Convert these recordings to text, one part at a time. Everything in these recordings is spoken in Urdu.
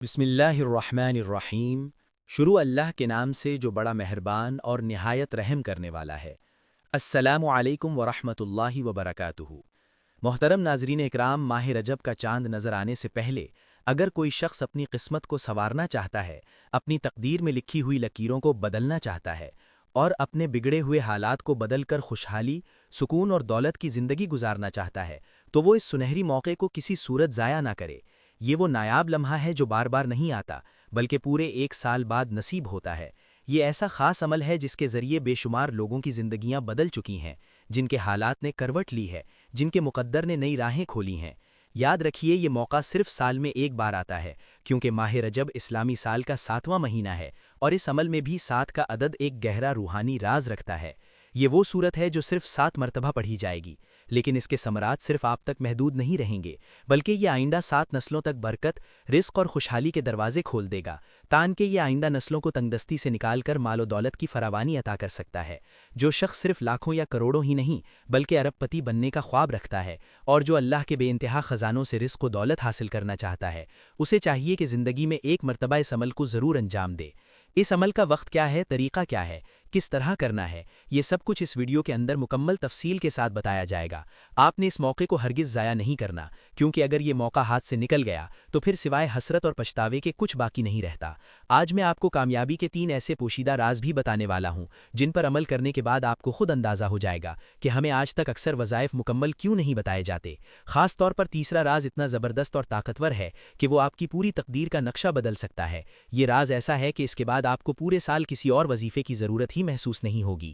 بسم اللہ الرحمن الرحیم۔ شروع اللہ کے نام سے جو بڑا مہربان اور نہایت رحم کرنے والا ہے۔ السلام علیکم ورحمۃ اللہ وبرکاتہ۔ محترم ناظرین اکرام، ماہ رجب کا چاند نظر آنے سے پہلے اگر کوئی شخص اپنی قسمت کو سنوارنا چاہتا ہے، اپنی تقدیر میں لکھی ہوئی لکیروں کو بدلنا چاہتا ہے اور اپنے بگڑے ہوئے حالات کو بدل کر خوشحالی، سکون اور دولت کی زندگی گزارنا چاہتا ہے، تو وہ اس سنہری موقع کو کسی صورت ضائع نہ کرے۔ یہ وہ نایاب لمحہ ہے جو بار بار نہیں آتا، بلکہ پورے ایک سال بعد نصیب ہوتا ہے۔ یہ ایسا خاص عمل ہے جس کے ذریعے بے شمار لوگوں کی زندگیاں بدل چکی ہیں، جن کے حالات نے کروٹ لی ہے، جن کے مقدر نے نئی راہیں کھولی ہیں۔ یاد رکھیے، یہ موقع صرف سال میں ایک بار آتا ہے، کیونکہ ماہ رجب اسلامی سال کا 7واں مہینہ ہے، اور اس عمل میں بھی 7 کا عدد ایک گہرا روحانی راز رکھتا ہے۔ یہ وہ صورت ہے جو صرف 7 مرتبہ پڑھی جائے گی، لیکن اس کے ثمرات صرف آپ تک محدود نہیں رہیں گے، بلکہ یہ آئندہ 7 نسلوں تک برکت، رزق اور خوشحالی کے دروازے کھول دے گا، تاکہ یہ آئندہ نسلوں کو تنگدستی سے نکال کر مال و دولت کی فراوانی عطا کر سکتا ہے۔ جو شخص صرف لاکھوں یا کروڑوں ہی نہیں بلکہ ارب پتی بننے کا خواب رکھتا ہے، اور جو اللہ کے بے انتہا خزانوں سے رزق و دولت حاصل کرنا چاہتا ہے، اسے چاہیے کہ زندگی میں ایک مرتبہ اس عمل کو ضرور انجام دے۔ اس عمل کا وقت کیا ہے، طریقہ کیا ہے، کس طرح کرنا ہے، یہ سب کچھ اس ویڈیو کے اندر مکمل تفصیل کے ساتھ بتایا جائے گا۔ آپ نے اس موقع کو ہرگز ضائع نہیں کرنا، کیونکہ اگر یہ موقع ہاتھ سے نکل گیا تو پھر سوائے حسرت اور پچھتاوے کے کچھ باقی نہیں رہتا۔ آج میں آپ کو کامیابی کے 3 ایسے پوشیدہ راز بھی بتانے والا ہوں، جن پر عمل کرنے کے بعد آپ کو خود اندازہ ہو جائے گا کہ ہمیں آج تک اکثر وظائف مکمل کیوں نہیں بتائے جاتے۔ خاص طور پر تیسرا راز اتنا زبردست اور طاقتور ہے کہ وہ آپ کی پوری تقدیر کا نقشہ بدل سکتا ہے۔ یہ راز ایسا ہے کہ اس کے بعد آپ کو پورے سال کسی اور وظیفے کی ضرورت ہی محسوس نہیں ہوگی۔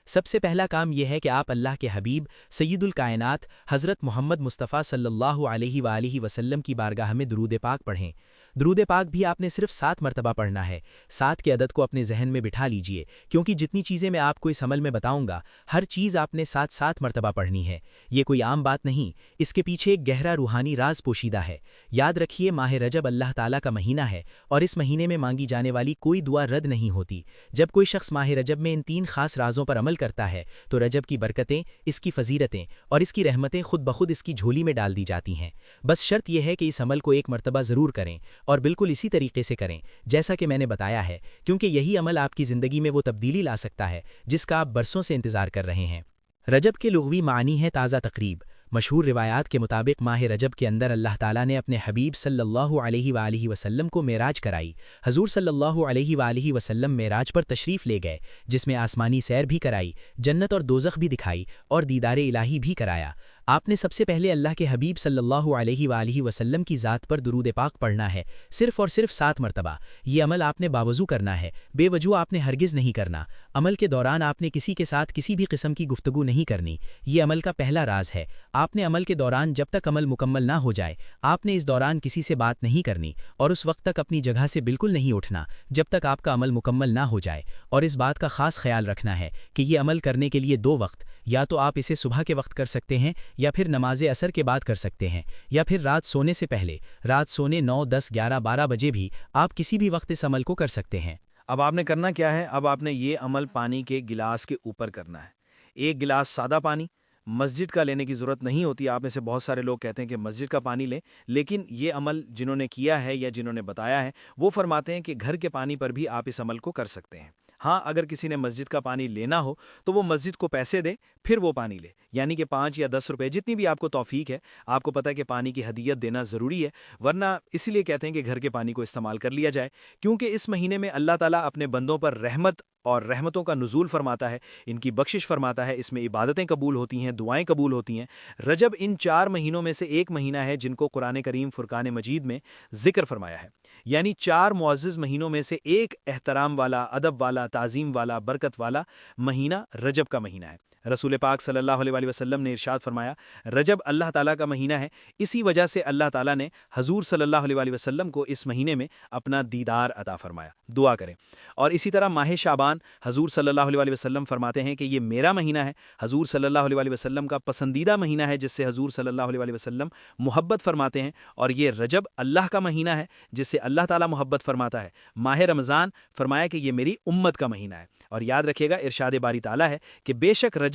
سب سے پہلا کام یہ ہے کہ آپ اللہ کے حبیب سید الکائنات حضرت محمد مصطفیٰ صلی اللہ علیہ وآلہ وسلم کی بارگاہ میں درود پاک پڑھیں۔ درود پاک بھی آپ نے صرف 7 مرتبہ پڑھنا ہے۔ 7 کے عدد کو اپنے ذہن میں بٹھا لیجئے، کیونکہ جتنی چیزیں میں آپ کو اس عمل میں بتاؤں گا، ہر چیز آپ نے 7 مرتبہ پڑھنی ہے۔ یہ کوئی عام بات نہیں، اس کے پیچھے ایک گہرا روحانی راز پوشیدہ ہے۔ یاد رکھیے، ماہ رجب اللہ تعالیٰ کا مہینہ ہے، اور اس مہینے میں مانگی جانے والی کوئی دعا رد نہیں ہوتی۔ جب کوئی شخص ماہ رجب میں ان 3 خاص رازوں پر عمل کرتا ہے تو رجب کی برکتیں، اس کی فضیلتیں اور اس کی رحمتیں خود بخود اس کی جھولی میں ڈال دی جاتی ہیں۔ بس شرط یہ ہے کہ اس عمل کو ایک مرتبہ ضرور کریں، اور بالکل اسی طریقے سے کریں جیسا کہ میں نے بتایا ہے، کیونکہ یہی عمل آپ کی زندگی میں وہ تبدیلی لا سکتا ہے جس کا آپ برسوں سے انتظار کر رہے ہیں۔ رجب کے لغوی معنی ہے تازہ تقریب۔ مشہور روایات کے مطابق ماہ رجب کے اندر اللہ تعالیٰ نے اپنے حبیب صلی اللہ علیہ وآلہ وسلم کو معراج کرائی۔ حضور صلی اللہ علیہ وآلہ وسلم معراج پر تشریف لے گئے، جس میں آسمانی سیر بھی کرائی، جنت اور دوزخ بھی دکھائی، اور دیدار الہی بھی کرایا۔ آپ نے سب سے پہلے اللہ کے حبیب صلی اللہ علیہ وآلہ وسلم کی ذات پر درود پاک پڑھنا ہے، صرف اور صرف 7 مرتبہ۔ یہ عمل آپ نے باوضو کرنا ہے، بے وجہ آپ نے ہرگز نہیں کرنا۔ عمل کے دوران آپ نے کسی کے ساتھ کسی بھی قسم کی گفتگو نہیں کرنی۔ یہ عمل کا پہلا راز ہے۔ آپ نے عمل کے دوران جب تک عمل مکمل نہ ہو جائے، آپ نے اس دوران کسی سے بات نہیں کرنی، اور اس وقت تک اپنی جگہ سے بالکل نہیں اٹھنا جب تک آپ کا عمل مکمل نہ ہو جائے۔ اور اس بات کا خاص خیال رکھنا ہے کہ یہ عمل کرنے کے لیے 2 وقت، یا تو آپ اسے صبح کے وقت کر سکتے ہیں، یا پھر نماز عصر کے بعد کر سکتے ہیں، یا پھر رات سونے سے پہلے، رات سونے 9، 10، 11، 12 بجے بھی آپ کسی بھی وقت اس عمل کو کر سکتے ہیں۔ اب آپ نے کرنا کیا ہے؟ اب آپ نے یہ عمل پانی کے گلاس کے اوپر کرنا ہے۔ ایک گلاس سادہ پانی، مسجد کا لینے کی ضرورت نہیں ہوتی۔ آپ میں سے بہت سارے لوگ کہتے ہیں کہ مسجد کا پانی لیں، لیکن یہ عمل جنہوں نے کیا ہے یا جنہوں نے بتایا ہے وہ فرماتے ہیں کہ گھر کے پانی پر بھی آپ اس عمل کو کر سکتے ہیں۔ ہاں، اگر کسی نے مسجد کا پانی لینا ہو تو وہ مسجد کو پیسے دے، پھر وہ پانی لے، یعنی کہ 5 یا 10 روپے، جتنی بھی آپ کو توفیق ہے۔ آپ کو پتہ ہے کہ پانی کی ہدیت دینا ضروری ہے، ورنہ اسی لیے کہتے ہیں کہ گھر کے پانی کو استعمال کر لیا جائے، کیونکہ اس مہینے میں اللہ تعالیٰ اپنے بندوں پر رحمت اور رحمتوں کا نزول فرماتا ہے، ان کی بخشش فرماتا ہے، اس میں عبادتیں قبول ہوتی ہیں، دعائیں قبول ہوتی ہیں۔ رجب ان 4 مہینوں میں سے ایک مہینہ ہے جن کو قرآن کریم فرقان مجید میں ذکر فرمایا ہے، یعنی 4 معزز مہینوں میں سے ایک احترام والا، ادب والا، تعظیم والا، برکت والا مہینہ رجب کا مہینہ ہے۔ رسول پاک صلی اللہ علیہ وآلہ وسلم نے ارشاد فرمایا، رجب اللہ تعالیٰ کا مہینہ ہے، اسی وجہ سے اللہ تعالیٰ نے حضور صلی اللہ علیہ وآلہ وسلم کو اس مہینے میں اپنا دیدار عطا فرمایا۔ دعا کریں۔ اور اسی طرح ماہ شعبان، حضور صلی اللہ علیہ وآلہ وسلم فرماتے ہیں کہ یہ میرا مہینہ ہے، حضور صلی اللہ علیہ وآلہ وسلم کا پسندیدہ مہینہ ہے جس سے حضور صلی اللہ علیہ وآلہ وسلم محبت فرماتے ہیں، اور یہ رجب اللہ کا مہینہ ہے جس سے اللہ تعالیٰ محبت فرماتا ہے۔ ماہ رمضان فرمایا کہ یہ میری امت کا مہینہ ہے، اور یاد رکھیے گا ارشاد باری تعالیٰ ہے کہ بے شک رجب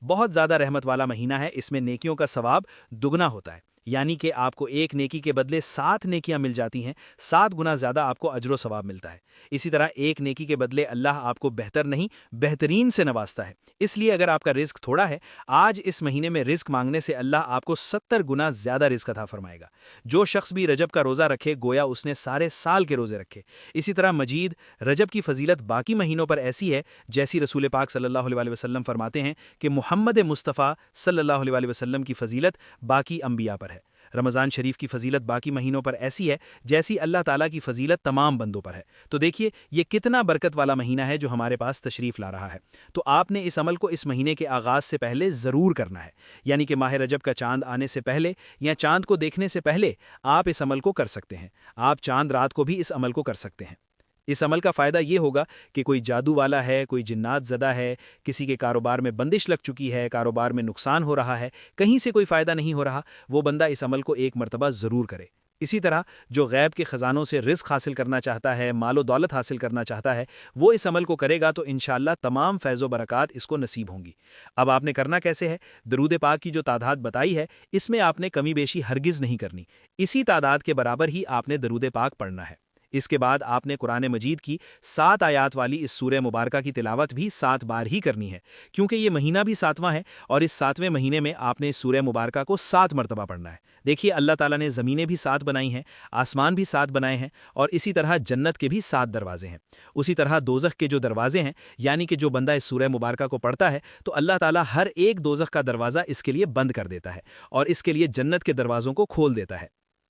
بہت زیادہ رحمت والا مہینہ ہے، اس میں نیکیوں کا ثواب دگنا ہوتا ہے۔ یعنی کہ آپ کو ایک نیکی کے بدلے 7 نیکیاں مل جاتی ہیں، 7 گنا زیادہ آپ کو اجر و ثواب ملتا ہے۔ اسی طرح ایک نیکی کے بدلے اللہ آپ کو بہتر نہیں بہترین سے نوازتا ہے۔ اس لیے اگر آپ کا رزق تھوڑا ہے، آج اس مہینے میں رزق مانگنے سے اللہ آپ کو 70 گنا زیادہ رزق عطا فرمائے گا۔ جو شخص بھی رجب کا روزہ رکھے گویا اس نے سارے سال کے روزے رکھے۔ اسی طرح مجید رجب کی فضیلت باقی مہینوں پر ایسی ہے جیسی رسول پاک صلی اللہ علیہ وسلم فرماتے ہیں کہ محمد مصطفیٰ صلی اللہ علیہ وسلم کی فضیلت باقی انبیاء پر ہے۔ رمضان شریف کی فضیلت باقی مہینوں پر ایسی ہے جیسی اللہ تعالیٰ کی فضیلت تمام بندوں پر ہے۔ تو دیکھیے یہ کتنا برکت والا مہینہ ہے جو ہمارے پاس تشریف لا رہا ہے۔ تو آپ نے اس عمل کو اس مہینے کے آغاز سے پہلے ضرور کرنا ہے، یعنی کہ ماہ رجب کا چاند آنے سے پہلے یا چاند کو دیکھنے سے پہلے آپ اس عمل کو کر سکتے ہیں۔ آپ چاند رات کو بھی اس عمل کو کر سکتے ہیں۔ اس عمل کا فائدہ یہ ہوگا کہ کوئی جادو والا ہے، کوئی جنات زدہ ہے، کسی کے کاروبار میں بندش لگ چکی ہے، کاروبار میں نقصان ہو رہا ہے، کہیں سے کوئی فائدہ نہیں ہو رہا، وہ بندہ اس عمل کو ایک مرتبہ ضرور کرے۔ اسی طرح جو غیب کے خزانوں سے رزق حاصل کرنا چاہتا ہے، مال و دولت حاصل کرنا چاہتا ہے، وہ اس عمل کو کرے گا تو انشاءاللہ تمام فیض و برکات اس کو نصیب ہوں گی۔ اب آپ نے کرنا کیسے ہے؟ درود پاک کی جو تعداد بتائی ہے اس میں آپ نے کمی بیشی ہرگز نہیں کرنی، اسی تعداد کے برابر ہی آپ نے درود پاک پڑھنا ہے۔ اس کے بعد آپ نے قرآن مجید کی 7 آیات والی اس سورہ مبارکہ کی تلاوت بھی 7 بار ہی کرنی ہے، کیونکہ یہ مہینہ بھی 7واں ہے اور اس 7ویں مہینے میں آپ نے اس سورہ مبارکہ کو 7 مرتبہ پڑھنا ہے۔ دیکھیے اللہ تعالیٰ نے زمینیں بھی 7 بنائی ہیں، آسمان بھی 7 بنائے ہیں، اور اسی طرح جنت کے بھی 7 دروازے ہیں۔ اسی طرح دوزخ کے جو دروازے ہیں، یعنی کہ جو بندہ اس سورہ مبارکہ کو پڑھتا ہے تو اللہ تعالیٰ ہر ایک دوزخ کا دروازہ اس کے لیے بند کر دیتا ہے اور اس کے لیے جنت کے دروازوں کو کھول دیتا ہے۔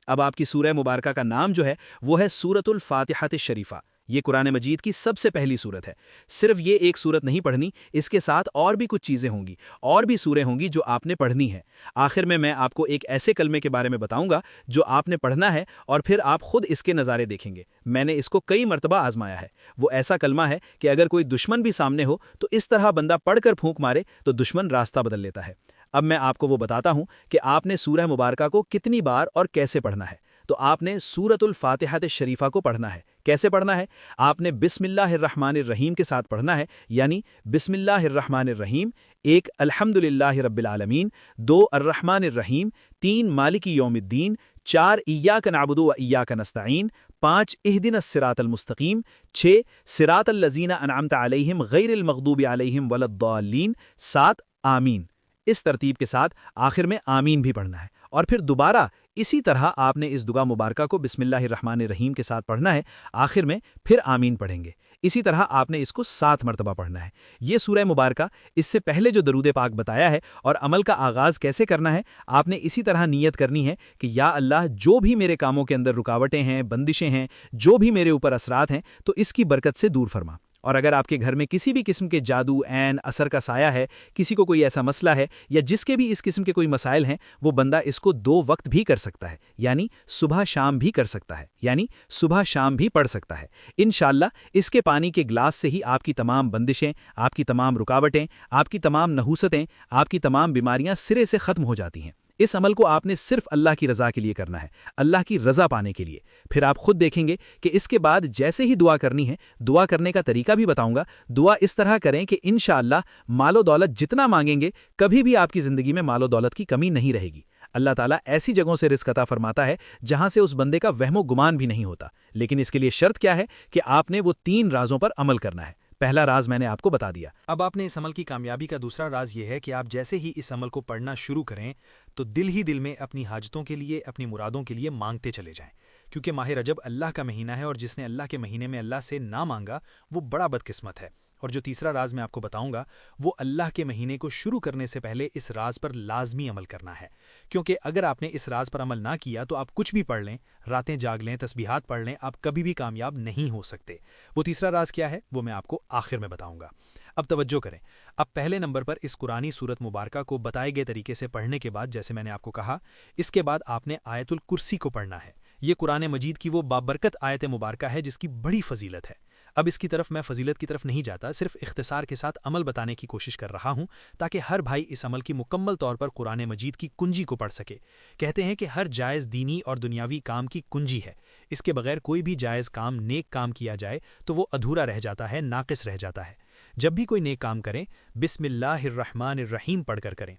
اب آپ کی سورہ مبارکہ کا نام جو ہے وہ ہے سورۃ الفاتحۃ الشریفہ۔ یہ قرآن مجید کی سب سے پہلی سورت ہے۔ صرف یہ ایک سورت نہیں پڑھنی، اس کے ساتھ اور بھی کچھ چیزیں ہوں گی، اور بھی سوریں ہوں گی جو آپ نے پڑھنی ہے۔ آخر میں آپ کو ایک ایسے کلمے کے بارے میں بتاؤں گا جو آپ نے پڑھنا ہے اور پھر آپ خود اس کے نظارے دیکھیں گے۔ میں نے اس کو کئی مرتبہ آزمایا ہے۔ وہ ایسا کلمہ ہے کہ اگر کوئی دشمن بھی سامنے ہو تو اس طرح بندہ پڑھ کر پھونک مارے تو دشمن راستہ بدل لیتا ہے۔ اب میں آپ کو وہ بتاتا ہوں کہ آپ نے سورہ مبارکہ کو کتنی بار اور کیسے پڑھنا ہے۔ تو آپ نے سورۃ الفاتحۃ الشریفہ کو پڑھنا ہے۔ کیسے پڑھنا ہے؟ آپ نے بسم اللہ الرحمن الرحیم کے ساتھ پڑھنا ہے، یعنی بسم اللہ الرحمن الرحیم، 1 الحمدللہ رب العالمین، 2 الرحمن الرحیم، 3 مالک یوم الدین، 4 ایاک نعبد و ایاک نستعین، 5 اہدنا الصراط المستقیم، 6 صراط الذین انعمت علیہم غیر المغضوب علیہم ولا الضالین، 7 آمین۔ اس ترتیب کے ساتھ آخر میں آمین بھی پڑھنا ہے، اور پھر دوبارہ اسی طرح آپ نے اس دعا مبارکہ کو بسم اللہ الرحمن الرحیم کے ساتھ پڑھنا ہے، آخر میں پھر آمین پڑھیں گے۔ اسی طرح آپ نے اس کو 7 مرتبہ پڑھنا ہے۔ یہ سورہ مبارکہ اس سے پہلے جو درود پاک بتایا ہے اور عمل کا آغاز کیسے کرنا ہے، آپ نے اسی طرح نیت کرنی ہے کہ یا اللہ جو بھی میرے کاموں کے اندر رکاوٹیں ہیں، بندشیں ہیں، جو بھی میرے اوپر اثرات ہیں تو اس کی برکت سے دور فرما۔ اور اگر آپ کے گھر میں کسی بھی قسم کے جادو، عین، اثر کا سایہ ہے، کسی کو کوئی ایسا مسئلہ ہے یا جس کے بھی اس قسم کے کوئی مسائل ہیں، وہ بندہ اس کو 2 وقت بھی کر سکتا ہے، یعنی صبح شام بھی کر سکتا ہے، یعنی صبح شام بھی پڑھ سکتا ہے۔ انشاءاللہ اس کے پانی کے گلاس سے ہی آپ کی تمام بندشیں، آپ کی تمام رکاوٹیں، آپ کی تمام نحوستیں، آپ کی تمام بیماریاں سرے سے ختم ہو جاتی ہیں۔ اس عمل کو آپ نے صرف اللہ کی رضا کے لیے کرنا ہے، اللہ کی رضا پانے کے لیے۔ پھر آپ خود دیکھیں گے کہ اس کے بعد جیسے ہی دعا کرنی ہے، دعا کرنے کا طریقہ بھی بتاؤں گا۔ دعا اس طرح کریں کہ انشاءاللہ مال و دولت جتنا مانگیں گے کبھی بھی آپ کی زندگی میں مال و دولت کی کمی نہیں رہے گی۔ اللہ تعالیٰ ایسی جگہوں سے رزق عطا فرماتا ہے جہاں سے اس بندے کا وہم و گمان بھی نہیں ہوتا، لیکن اس کے لیے شرط کیا ہے کہ آپ نے وہ 3 رازوں پر عمل کرنا ہے۔ پہلا راز میں نے آپ کو بتا دیا۔ اب آپ نے اس عمل کی کامیابی کا دوسرا راز یہ ہے کہ آپ جیسے ہی اس عمل کو پڑھنا شروع کریں تو دل ہی دل میں اپنی حاجتوں کے لیے، اپنی مرادوں کے لیے مانگتے چلے جائیں، کیونکہ ماہ رجب اللہ کا مہینہ ہے اور جس نے اللہ کے مہینے میں اللہ سے نہ مانگا وہ بڑا بدقسمت ہے۔ اور جو تیسرا راز میں آپ کو بتاؤں گا وہ اللہ کے مہینے کو شروع کرنے سے پہلے اس راز پر لازمی عمل کرنا ہے، کیونکہ اگر آپ نے اس راز پر عمل نہ کیا تو آپ کچھ بھی پڑھ لیں، راتیں جاگ لیں، تسبیحات پڑھ لیں، آپ کبھی بھی کامیاب نہیں ہو سکتے۔ وہ تیسرا راز کیا ہے وہ میں آپ کو آخر میں بتاؤں گا۔ اب توجہ کریں، اب پہلے نمبر پر اس قرآنی سورت مبارکہ کو بتائے گئے طریقے سے پڑھنے کے بعد، جیسے میں نے آپ کو کہا، اس کے بعد آپ نے آیت الکرسی کو پڑھنا ہے۔ یہ قرآن مجید کی وہ بابرکت آیت مبارکہ ہے جس کی بڑی فضیلت ہے۔ اب اس کی طرف میں فضیلت کی طرف نہیں جاتا، صرف اختصار کے ساتھ عمل بتانے کی کوشش کر رہا ہوں تاکہ ہر بھائی اس عمل کی مکمل طور پر قرآن مجید کی کنجی کو پڑھ سکے۔ کہتے ہیں کہ ہر جائز دینی اور دنیاوی کام کی کنجی ہے، اس کے بغیر کوئی بھی جائز کام، نیک کام کیا جائے تو وہ ادھورا رہ جاتا ہے، ناقص رہ جاتا ہے۔ جب بھی کوئی نیک کام کریں بسم اللہ الرحمن الرحیم پڑھ کر کریں۔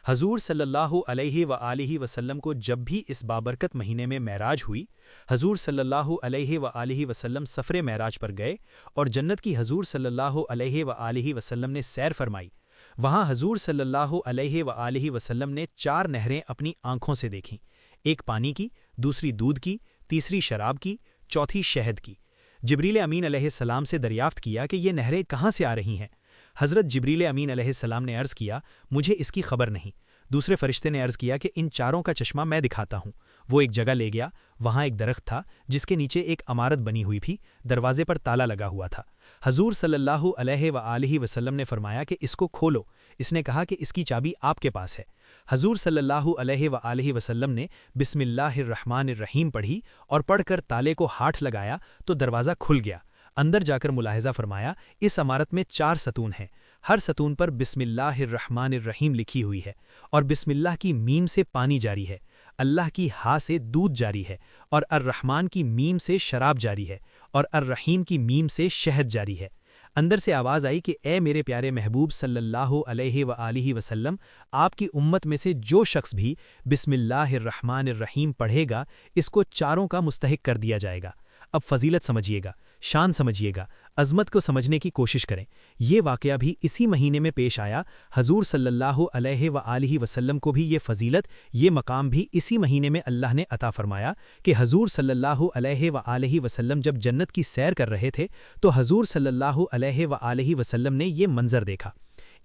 حضور صلی اللہ علیہ وآلہ وسلم کو جب بھی اس بابرکت مہینے میں معراج ہوئی، حضور صلی اللہ علیہ وآلہ وسلم سفر معراج پر گئے اور جنت کی حضور صلی اللہ علیہ وآلہ وسلم نے سیر فرمائی۔ وہاں حضور صلی اللہ علیہ وآلہ وسلم نے 4 نہریں اپنی آنکھوں سے دیکھیں، ایک پانی کی، دوسری دودھ کی، تیسری شراب کی، چوتھی شہد کی۔ جبریل امین علیہ السلام سے دریافت کیا کہ یہ نہریں کہاں سے آ رہی ہیں؟ حضرت جبریل امین علیہ السلام نے عرض کیا، مجھے اس کی خبر نہیں۔ دوسرے فرشتے نے عرض کیا کہ ان چاروں کا چشمہ میں دکھاتا ہوں۔ وہ ایک جگہ لے گیا، وہاں ایک درخت تھا جس کے نیچے ایک عمارت بنی ہوئی تھی، دروازے پر تالا لگا ہوا تھا۔ حضور صلی اللہ علیہ وآلہ وسلم نے فرمایا کہ اس کو کھولو۔ اس نے کہا کہ اس کی چابی آپ کے پاس ہے۔ حضور صلی اللہ علیہ وآلہ وسلم نے بسم اللہ الرحمن الرحیم پڑھی اور پڑھ کر تالے کو ہاتھ لگایا تو دروازہ کھل گیا۔ اندر جا کر ملاحظہ فرمایا، اس عمارت میں 4 ستون ہیں، ہر ستون پر بسم اللہ الرحمن الرحیم لکھی ہوئی ہے، اور بسم اللہ کی میم سے پانی جاری ہے، اللہ کی ہا سے دودھ جاری ہے، اور الرحمن کی میم سے شراب جاری ہے، اور الرحیم کی میم سے شہد جاری ہے۔ اندر سے آواز آئی کہ اے میرے پیارے محبوب صلی اللہ علیہ وآلہ وسلم، آپ کی امت میں سے جو شخص بھی بسم اللہ الرحمن الرحیم پڑھے گا، اس کو چاروں کا مستحق کر دیا جائے گا۔ اب فضیلت سمجھیے گا، شان سمجھیے گا، عظمت کو سمجھنے کی کوشش کریں۔ یہ واقعہ بھی اسی مہینے میں پیش آیا۔ حضور صلی اللہ علیہ وآلہ وسلم کو بھی یہ فضیلت، یہ مقام بھی اسی مہینے میں اللہ نے عطا فرمایا کہ حضور صلی اللہ علیہ وآلہ وسلم جب جنت کی سیر کر رہے تھے تو حضور صلی اللہ علیہ وآلہ وسلم نے یہ منظر دیکھا۔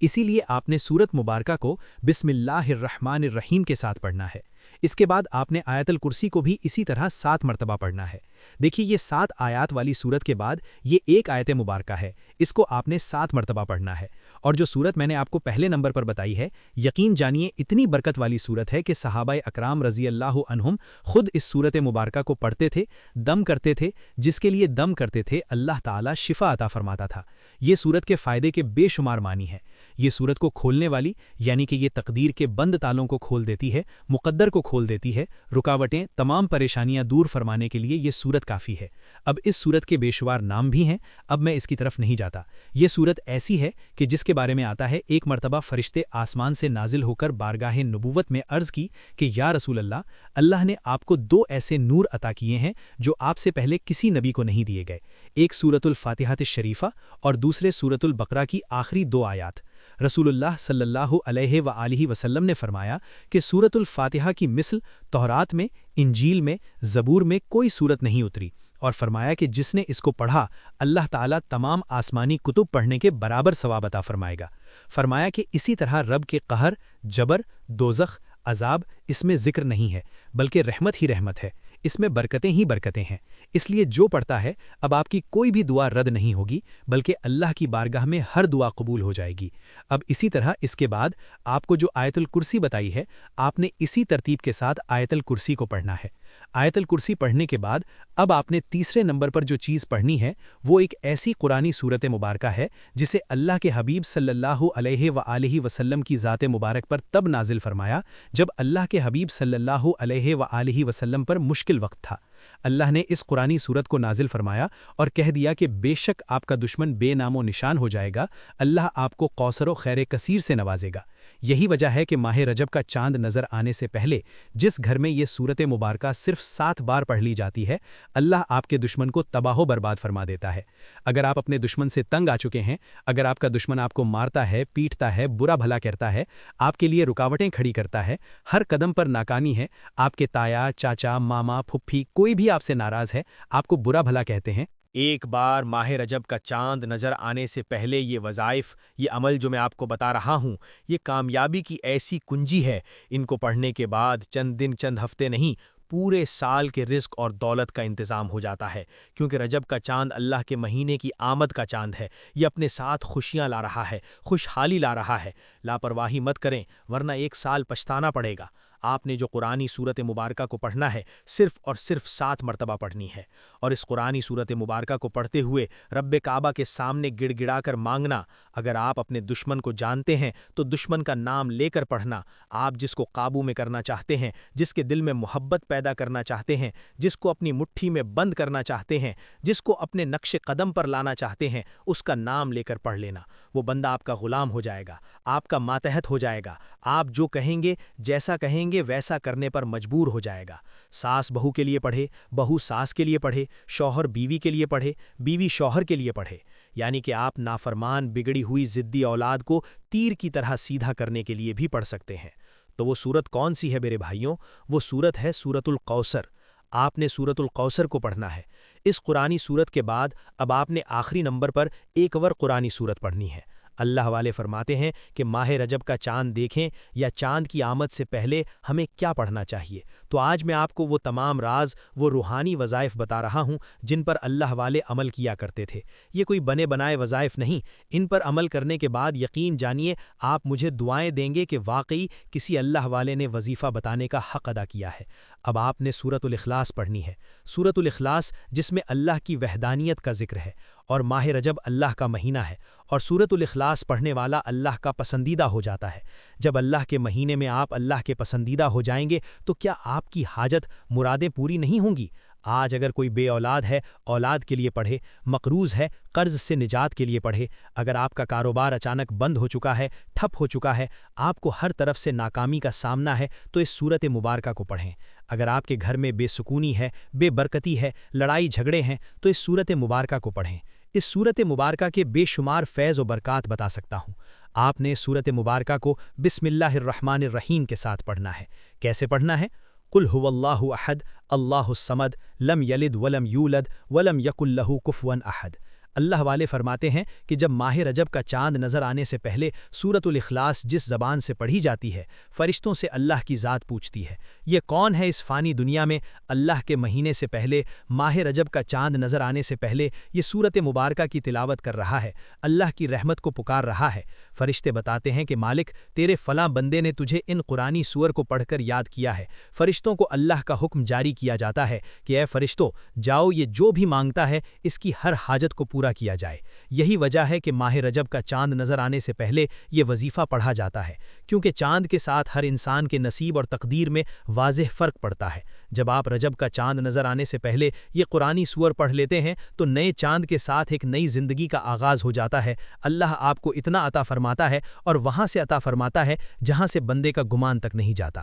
اسی لیے آپ نے سورت مبارکہ کو بسم اللہ الرحمن الرحیم کے ساتھ پڑھنا ہے۔ اس کے بعد آپ نے آیت الکرسی کو بھی اسی طرح 7 مرتبہ پڑھنا ہے۔ دیکھیے، یہ 7 آیات والی سورت کے بعد یہ ایک آیت مبارکہ ہے، اس کو آپ نے 7 مرتبہ پڑھنا ہے۔ اور جو سورت میں نے آپ کو پہلے نمبر پر بتائی ہے، یقین جانیے اتنی برکت والی سورت ہے کہ صحابہ اکرام رضی اللہ عنہم خود اس سورت مبارکہ کو پڑھتے تھے، دم کرتے تھے، جس کے لیے دم کرتے تھے اللہ تعالیٰ شفا عطا فرماتا تھا۔ یہ سورت کے فائدے کے بے شمار معنی ہیں۔ یہ سورت کو کھولنے والی، یعنی کہ یہ تقدیر کے بند تالوں کو کھول دیتی ہے، مقدر کو کھول دیتی ہے، رکاوٹیں، تمام پریشانیاں دور فرمانے کے لیے یہ سورت کافی ہے۔ اب اس سورت کے بے شمار نام بھی ہیں، اب میں اس کی طرف نہیں جاتا۔ یہ سورت ایسی ہے کہ جس کے بارے میں آتا ہے، ایک مرتبہ فرشتے آسمان سے نازل ہو کر بارگاہ نبوت میں عرض کی کہ یا رسول اللہ، اللہ نے آپ کو 2 ایسے نور عطا کیے ہیں جو آپ سے پہلے کسی نبی کو نہیں دیے گئے، ایک سورت الفاتحہ الشریفہ اور دوسرے سورت البقرہ کی آخری 2 آیات۔ رسول اللہ صلی اللہ علیہ وآلہ وسلم نے فرمایا کہ سورت الفاتحہ کی مثل تورات میں، انجیل میں، زبور میں کوئی سورت نہیں اتری، اور فرمایا کہ جس نے اس کو پڑھا اللہ تعالیٰ تمام آسمانی کتب پڑھنے کے برابر ثواب عطا فرمائے گا۔ فرمایا کہ اسی طرح رب کے قہر، جبر، دوزخ، عذاب اس میں ذکر نہیں ہے، بلکہ رحمت ہی رحمت ہے، اس میں برکتیں ہی برکتیں ہیں۔ اس لیے جو پڑھتا ہے، اب آپ کی کوئی بھی دعا رد نہیں ہوگی، بلکہ اللہ کی بارگاہ میں ہر دعا قبول ہو جائے گی۔ اب اسی طرح اس کے بعد آپ کو جو آیت الکرسی بتائی ہے، آپ نے اسی ترتیب کے ساتھ آیت الکرسی کو پڑھنا ہے۔ آیت الکرسی پڑھنے کے بعد اب آپ نے تیسرے نمبر پر جو چیز پڑھنی ہے، وہ ایک ایسی قرآنی سورت مبارکہ ہے جسے اللہ کے حبیب صلی اللہ علیہ وآلہ وسلم کی ذات مبارک پر تب نازل فرمایا جب اللہ کے حبیب صلی اللہ علیہ وآلہ وسلم پر مشکل وقت تھا۔ اللہ نے اس قرآنی سورت کو نازل فرمایا اور کہہ دیا کہ بے شک آپ کا دشمن بے نام و نشان ہو جائے گا، اللہ آپ کو کوثر و خیر کثیر سے نوازے گا۔ یہی وجہ ہے کہ ماہ رجب کا چاند نظر آنے سے پہلے جس گھر میں یہ سورت مبارکہ صرف 7 بار پڑھ لی جاتی ہے، اللہ آپ کے دشمن کو تباہ و برباد فرما دیتا ہے۔ اگر آپ اپنے دشمن سے تنگ آ چکے ہیں، اگر آپ کا دشمن آپ کو مارتا ہے، پیٹتا ہے، برا بھلا کرتا ہے، آپ کے لیے رکاوٹیں کھڑی کرتا ہے، ہر قدم پر ناکامی ہے، آپ کے تایا، چاچا، ماما، پھپھی کوئی بھی آپ سے ناراض ہے، آپ کو برا بھلا کہتے ہیں، ایک بار ماہ رجب کا چاند نظر آنے سے پہلے یہ وظائف، یہ عمل جو میں آپ کو بتا رہا ہوں، یہ کامیابی کی ایسی کنجی ہے، ان کو پڑھنے کے بعد چند دن، چند ہفتے نہیں، پورے سال کے رزق اور دولت کا انتظام ہو جاتا ہے، کیونکہ رجب کا چاند اللہ کے مہینے کی آمد کا چاند ہے۔ یہ اپنے ساتھ خوشیاں لا رہا ہے، خوشحالی لا رہا ہے۔ لاپرواہی مت کریں ورنہ ایک سال پچھتانا پڑے گا۔ آپ نے جو قرآنی صورت مبارکہ کو پڑھنا ہے صرف اور صرف 7 مرتبہ پڑھنی ہے، اور اس قرآنی صورت مبارکہ کو پڑھتے ہوئے رب کعبہ کے سامنے گڑ گڑا کر مانگنا۔ اگر آپ اپنے دشمن کو جانتے ہیں تو دشمن کا نام لے کر پڑھنا۔ آپ جس کو قابو میں کرنا چاہتے ہیں، جس کے دل میں محبت پیدا کرنا چاہتے ہیں، جس کو اپنی مٹھی میں بند کرنا چاہتے ہیں، جس کو اپنے نقش قدم پر لانا چاہتے ہیں، اس کا نام لے کر پڑھ لینا۔ وہ بندہ آپ کا غلام ہو جائے گا، آپ کا ماتحت ہو جائے گا، آپ جو کہیں گے، جیسا کہیں گے ویسا کرنے پر مجبور ہو جائے گا۔ ساس بہو کے لیے پڑھے، بہو ساس کے لیے پڑھے، شوہر بیوی کے لیے پڑھے، بیوی شوہر کے لیے پڑھے، یعنی کہ آپ نافرمان بگڑی ہوئی ضدی اولاد کو تیر کی طرح سیدھا کرنے کے لیے بھی پڑھ سکتے ہیں۔ تو وہ سورت کون سی ہے میرے بھائیوں؟ وہ سورت ہے سورت القوثر۔ آپ نے سورت القوثر کو پڑھنا ہے۔ اس قرآنی سورت کے بعد اب آپ نے آخری نمبر پر ایک اور قرآنی سورت پڑھنی ہے۔ اللہ والے فرماتے ہیں کہ ماہ رجب کا چاند دیکھیں یا چاند کی آمد سے پہلے ہمیں کیا پڑھنا چاہیے، تو آج میں آپ کو وہ تمام راز، وہ روحانی وظائف بتا رہا ہوں جن پر اللہ والے عمل کیا کرتے تھے۔ یہ کوئی بنے بنائے وظائف نہیں، ان پر عمل کرنے کے بعد یقین جانیے آپ مجھے دعائیں دیں گے کہ واقعی کسی اللہ والے نے وظیفہ بتانے کا حق ادا کیا ہے۔ اب آپ نے سورت الاخلاص پڑھنی ہے۔ سورت الاخلاص جس میں اللہ کی وحدانیت کا ذکر ہے، اور ماہ رجب اللہ کا مہینہ ہے، اور سورت الاخلاص پڑھنے والا اللہ کا پسندیدہ ہو جاتا ہے۔ جب اللہ کے مہینے میں آپ اللہ کے پسندیدہ ہو جائیں گے تو کیا آپ کی حاجت مرادیں پوری نہیں ہوں گی؟ آج اگر کوئی بے اولاد ہے، اولاد کے لیے پڑھے، مقروض ہے، قرض سے نجات کے لیے پڑھے، اگر آپ کا کاروبار اچانک بند ہو چکا ہے، ٹھپ ہو چکا ہے، آپ کو ہر طرف سے ناکامی کا سامنا ہے، تو اس سورت مبارکہ کو پڑھیں۔ اگر آپ کے گھر میں بے سکونی ہے، بے برکتی ہے، لڑائی جھگڑے ہیں، تو اس سورت مبارکہ کو پڑھیں۔ اس سورت مبارکہ کے بے شمار فیض و برکات بتا سکتا ہوں۔ آپ نے سورت مبارکہ کو بسم اللہ الرحمن الرحیم کے ساتھ پڑھنا ہے۔ کیسے پڑھنا ہے؟ قل هو اللہ احد اللہ الصمد لم یلد ولم یولد ولم یکن لہ کفوا احد۔ اللہ والے فرماتے ہیں کہ جب ماہ رجب کا چاند نظر آنے سے پہلے سورت الاخلاص جس زبان سے پڑھی جاتی ہے، فرشتوں سے اللہ کی ذات پوچھتی ہے، یہ کون ہے اس فانی دنیا میں اللہ کے مہینے سے پہلے، ماہ رجب کا چاند نظر آنے سے پہلے یہ سورت مبارکہ کی تلاوت کر رہا ہے، اللہ کی رحمت کو پکار رہا ہے؟ فرشتے بتاتے ہیں کہ مالک، تیرے فلاں بندے نے تجھے ان قرآنی سور کو پڑھ کر یاد کیا ہے۔ فرشتوں کو اللہ کا حکم جاری کیا جاتا ہے کہ اے فرشتوں، جاؤ، یہ جو بھی مانگتا ہے اس کی ہر حاجت کو پورا کیا جائے۔ یہی وجہ ہے کہ ماہ رجب کا چاند نظر آنے سے پہلے یہ وظیفہ پڑھا جاتا ہے، کیونکہ چاند کے ساتھ ہر انسان کے نصیب اور تقدیر میں واضح فرق پڑتا ہے۔ جب آپ رجب کا چاند نظر آنے سے پہلے یہ قرآنی سور پڑھ لیتے ہیں تو نئے چاند کے ساتھ ایک نئی زندگی کا آغاز ہو جاتا ہے۔ اللہ آپ کو اتنا عطا فرماتا ہے اور وہاں سے عطا فرماتا ہے جہاں سے بندے کا گمان تک نہیں جاتا۔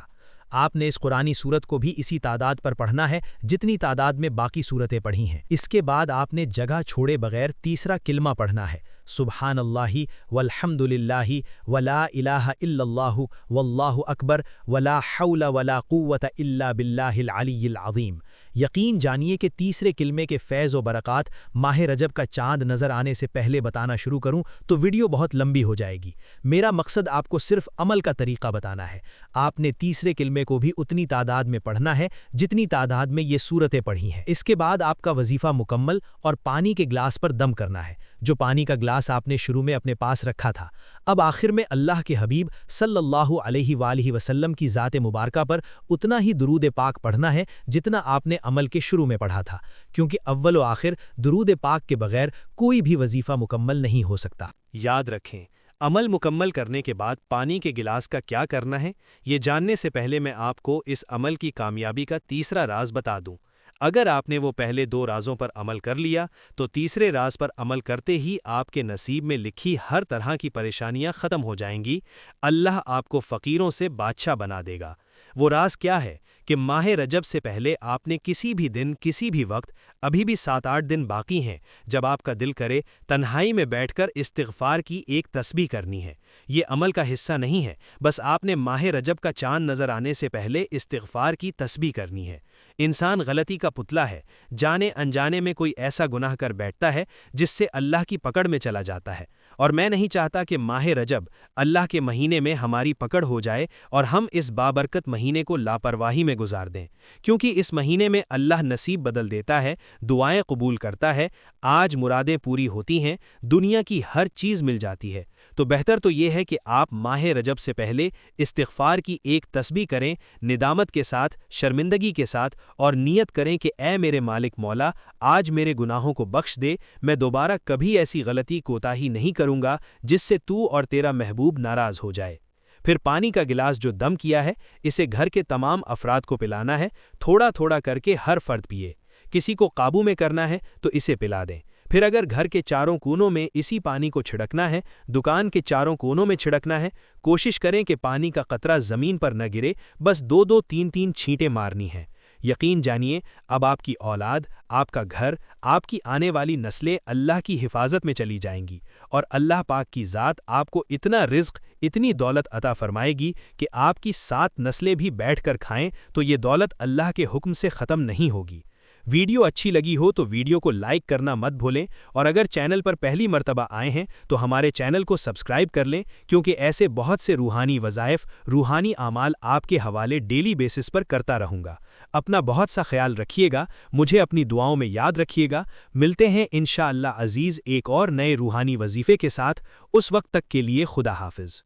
آپ نے اس قرآنی سورت کو بھی اسی تعداد پر پڑھنا ہے جتنی تعداد میں باقی سورتیں پڑھی ہیں۔ اس کے بعد آپ نے جگہ چھوڑے بغیر تیسرا کلمہ پڑھنا ہے، سبحان اللہ والحمد للہ ولا الہ الا اللہ واللہ اکبر ولا حول ولا قوت الا باللہ العلی العظیم۔ یقین جانیے کہ تیسرے کلمے کے فیض و برکات ماہ رجب کا چاند نظر آنے سے پہلے بتانا شروع کروں تو ویڈیو بہت لمبی ہو جائے گی۔ میرا مقصد آپ کو صرف عمل کا طریقہ بتانا ہے۔ آپ نے تیسرے کلمے کو بھی اتنی تعداد میں پڑھنا ہے جتنی تعداد میں یہ سورتیں پڑھی ہیں۔ اس کے بعد آپ کا وظیفہ مکمل اور پانی کے گلاس پر دم کرنا ہے، جو پانی کا گلاس آپ نے شروع میں اپنے پاس رکھا تھا۔ اب آخر میں اللہ کے حبیب صلی اللہ علیہ وآلہ وسلم کی ذات مبارکہ پر اتنا ہی درود پاک پڑھنا ہے جتنا آپ نے عمل کے شروع میں پڑھا تھا، کیونکہ اول و آخر درود پاک کے بغیر کوئی بھی وظیفہ مکمل نہیں ہو سکتا۔ یاد رکھیں، عمل مکمل کرنے کے بعد پانی کے گلاس کا کیا کرنا ہے، یہ جاننے سے پہلے میں آپ کو اس عمل کی کامیابی کا تیسرا راز بتا دوں۔ اگر آپ نے وہ پہلے 2 رازوں پر عمل کر لیا تو تیسرے راز پر عمل کرتے ہی آپ کے نصیب میں لکھی ہر طرح کی پریشانیاں ختم ہو جائیں گی۔ اللہ آپ کو فقیروں سے بادشاہ بنا دے گا۔ وہ راز کیا ہے کہ ماہ رجب سے پہلے آپ نے کسی بھی دن، کسی بھی وقت، ابھی بھی 7-8 دن باقی ہیں، جب آپ کا دل کرے تنہائی میں بیٹھ کر استغفار کی ایک تسبیح کرنی ہے۔ یہ عمل کا حصہ نہیں ہے، بس آپ نے ماہ رجب کا چاند نظر آنے سے پہلے استغفار کی تسبیح کرنی ہے۔ انسان غلطی کا پتلا ہے، جانے انجانے میں کوئی ایسا گناہ کر بیٹھتا ہے جس سے اللہ کی پکڑ میں چلا جاتا ہے، اور میں نہیں چاہتا کہ ماہ رجب اللہ کے مہینے میں ہماری پکڑ ہو جائے اور ہم اس بابرکت مہینے کو لاپرواہی میں گزار دیں، کیونکہ اس مہینے میں اللہ نصیب بدل دیتا ہے، دعائیں قبول کرتا ہے، آج مرادیں پوری ہوتی ہیں، دنیا کی ہر چیز مل جاتی ہے۔ تو بہتر تو یہ ہے کہ آپ ماہ رجب سے پہلے استغفار کی ایک تسبیح کریں، ندامت کے ساتھ، شرمندگی کے ساتھ، اور نیت کریں کہ اے میرے مالک مولا، آج میرے گناہوں کو بخش دے، میں دوبارہ کبھی ایسی غلطی کوتاہی نہیں کروں گا جس سے تو اور تیرا محبوب ناراض ہو جائے۔ پھر پانی کا گلاس جو دم کیا ہے اسے گھر کے تمام افراد کو پلانا ہے، تھوڑا تھوڑا کر کے ہر فرد پیے۔ کسی کو قابو میں کرنا ہے تو اسے پلا دیں۔ پھر اگر گھر کے چاروں کونوں میں اسی پانی کو چھڑکنا ہے، دکان کے چاروں کونوں میں چھڑکنا ہے، کوشش کریں کہ پانی کا قطرہ زمین پر نہ گرے، بس 2-2 3-3 چھینٹیں مارنی ہیں۔ یقین جانیے اب آپ کی اولاد، آپ کا گھر، آپ کی آنے والی نسلیں اللہ کی حفاظت میں چلی جائیں گی، اور اللہ پاک کی ذات آپ کو اتنا رزق، اتنی دولت عطا فرمائے گی کہ آپ کی 7 نسلیں بھی بیٹھ کر کھائیں تو یہ دولت اللہ کے حکم سے ختم نہیں ہوگی۔ ویڈیو اچھی لگی ہو تو ویڈیو کو لائک کرنا مت بھولیں، اور اگر چینل پر پہلی مرتبہ آئے ہیں تو ہمارے چینل کو سبسکرائب کر لیں، کیونکہ ایسے بہت سے روحانی وظائف، روحانی اعمال آپ کے حوالے ڈیلی بیسس پر کرتا رہوں گا۔ اپنا بہت سا خیال رکھیے گا، مجھے اپنی دعاؤں میں یاد رکھیے گا۔ ملتے ہیں انشاءاللہ عزیز ایک اور نئے روحانی وظیفے کے ساتھ، اس وقت تک کے لیے خدا حافظ۔